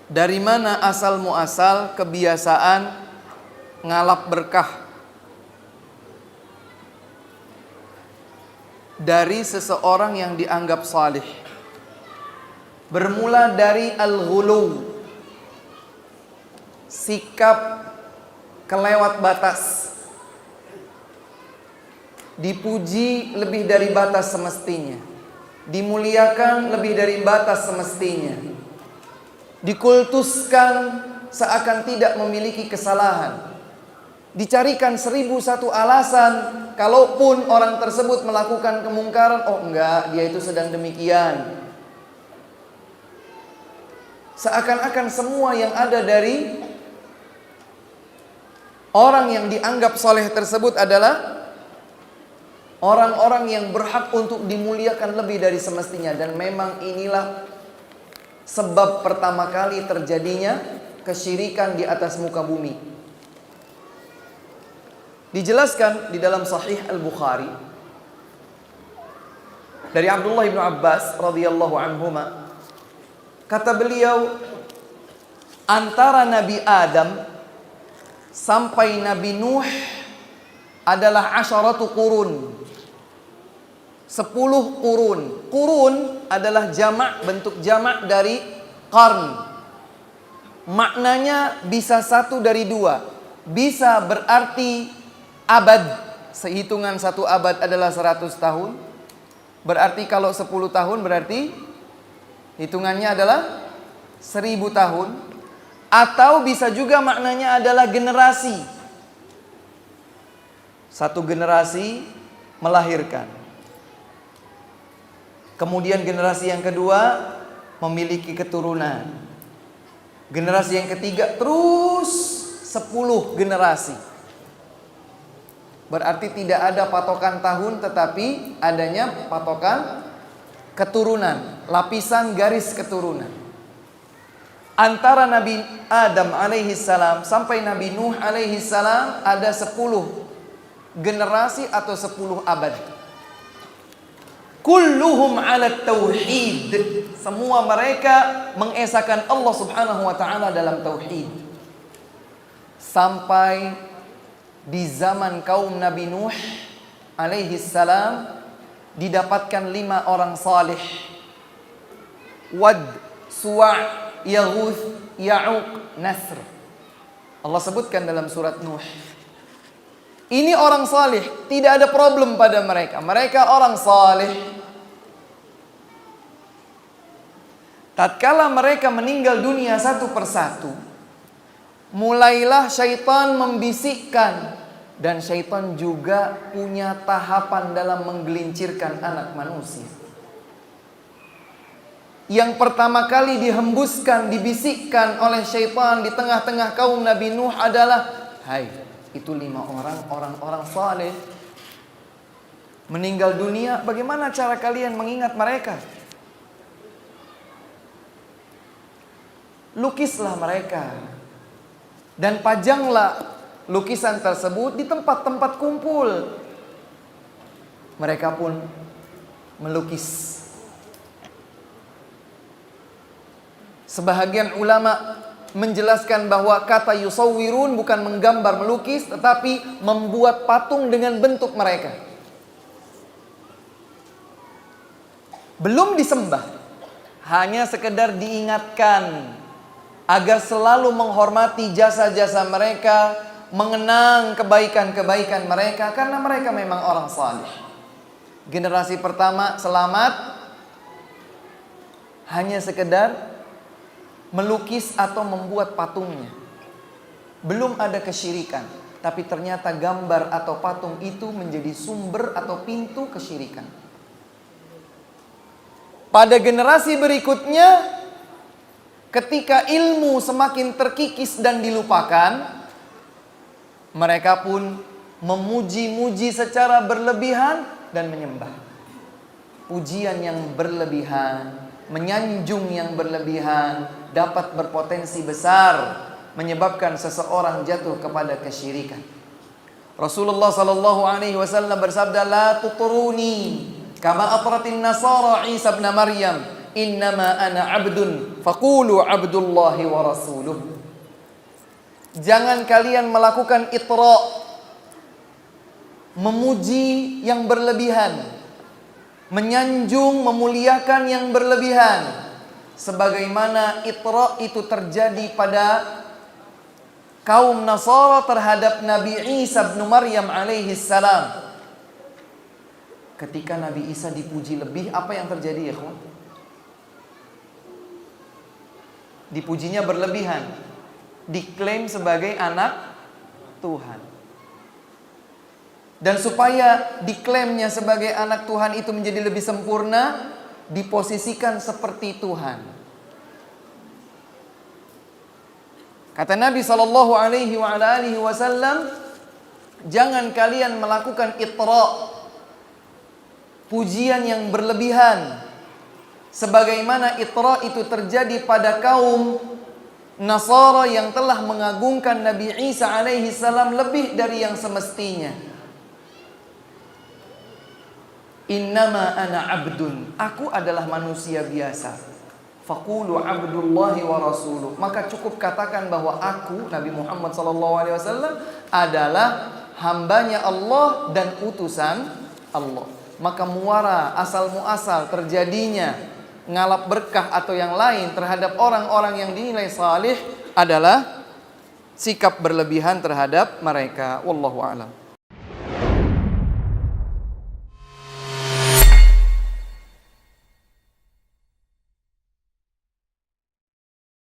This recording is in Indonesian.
Dari mana asal muasal kebiasaan ngalap berkah? Dari seseorang yang dianggap salih. Bermula dari al-ghulu, sikap kelewat batas, dipuji lebih dari batas semestinya, dimuliakan lebih dari batas semestinya, dikultuskan seakan tidak memiliki kesalahan, dicarikan 1001 alasan kalaupun orang tersebut melakukan kemungkaran. Oh enggak, dia itu sedang demikian. Seakan-akan semua yang ada dari orang yang dianggap soleh tersebut adalah orang-orang yang berhak untuk dimuliakan lebih dari semestinya. Dan memang inilah sebab pertama kali terjadinya kesyirikan di atas muka bumi. Dijelaskan di dalam Sahih Al-Bukhari dari Abdullah bin Abbas radhiyallahu anhuma, kata beliau, antara Nabi Adam sampai Nabi Nuh adalah asyaratu qurun, 10 qurun. Qurun adalah jamak, bentuk jamak dari qarn. Maknanya bisa satu dari dua. Bisa berarti abad. Sehitungan satu abad adalah 100 tahun. Berarti kalau 10 tahun berarti hitungannya adalah 1000 tahun. Atau bisa juga maknanya adalah generasi. Satu generasi melahirkan. Kemudian generasi yang kedua memiliki keturunan. Generasi yang ketiga terus 10 generasi. Berarti tidak ada patokan tahun, tetapi adanya patokan keturunan, lapisan garis keturunan. Antara Nabi Adam alaihi salam sampai Nabi Nuh alaihi salam ada 10 generasi atau 10 abad. Kulluhum ala tauhid. Semua mereka mengesahkan Allah subhanahu wa ta'ala dalam tauhid. Sampai di zaman kaum Nabi Nuh alaihi salam didapatkan 5 orang salih. Wad, Suwa', Yaghuth, Ya'uq, Nasr. Allah sebutkan dalam surat Nuh. Ini orang salih, tidak ada problem pada mereka. Mereka orang salih. Tatkala mereka meninggal dunia satu persatu, mulailah syaitan membisikkan. Dan syaitan juga punya tahapan dalam menggelincirkan anak manusia. Yang pertama kali dihembuskan, dibisikkan oleh syaitan di tengah-tengah kaum Nabi Nuh adalah, hai, itu 5 orang saleh meninggal dunia, bagaimana cara kalian mengingat mereka? Lukislah mereka dan pajanglah lukisan tersebut di tempat-tempat kumpul. Mereka pun melukis. Sebahagian ulama menjelaskan bahwa kata yusawwirun bukan menggambar, melukis, tetapi membuat patung dengan bentuk mereka. Belum disembah, hanya sekedar diingatkan agar selalu menghormati jasa-jasa mereka, mengenang kebaikan-kebaikan mereka, karena mereka memang orang saleh. Generasi pertama selamat hanya sekedar melukis atau membuat patungnya. Belum ada kesyirikan, tapi ternyata gambar atau patung itu menjadi sumber atau pintu kesyirikan. Pada generasi berikutnya, ketika ilmu semakin terkikis dan dilupakan, mereka pun memuji-muji secara berlebihan dan menyembah. Pujian yang berlebihan, menyanjung yang berlebihan dapat berpotensi besar menyebabkan seseorang jatuh kepada kesyirikan. Rasulullah sallallahu alaihi wasallam bersabda, "La tuturuni kama atratin nasara Isa bin Maryam." innama ana abdun faqulu abdullahi wa rasuluh. Jangan kalian melakukan itra, memuji yang berlebihan, menyanjung, memuliakan yang berlebihan, sebagaimana itra itu terjadi pada kaum Nasara terhadap Nabi Isa bin Maryam alaihi salam. Ketika Nabi Isa dipuji lebih, apa yang terjadi ya kawan? Dipujinya berlebihan, diklaim sebagai anak Tuhan. Dan supaya diklaimnya sebagai anak Tuhan itu menjadi lebih sempurna, diposisikan seperti Tuhan. Kata Nabi SAW, jangan kalian melakukan itra, pujian yang berlebihan, sebagaimana itra itu terjadi pada kaum Nasara yang telah mengagungkan Nabi Isa alaihi salam lebih dari yang semestinya. Innama ana abdun, aku adalah manusia biasa. Faqulu abdullahi wa rasuluh, maka cukup katakan bahwa aku Nabi Muhammad SAW adalah hambanya Allah dan utusan Allah. Maka muara asal muasal terjadinya ngalap berkah atau yang lain terhadap orang-orang yang dinilai salih adalah sikap berlebihan terhadap mereka. Wallahu a'lam.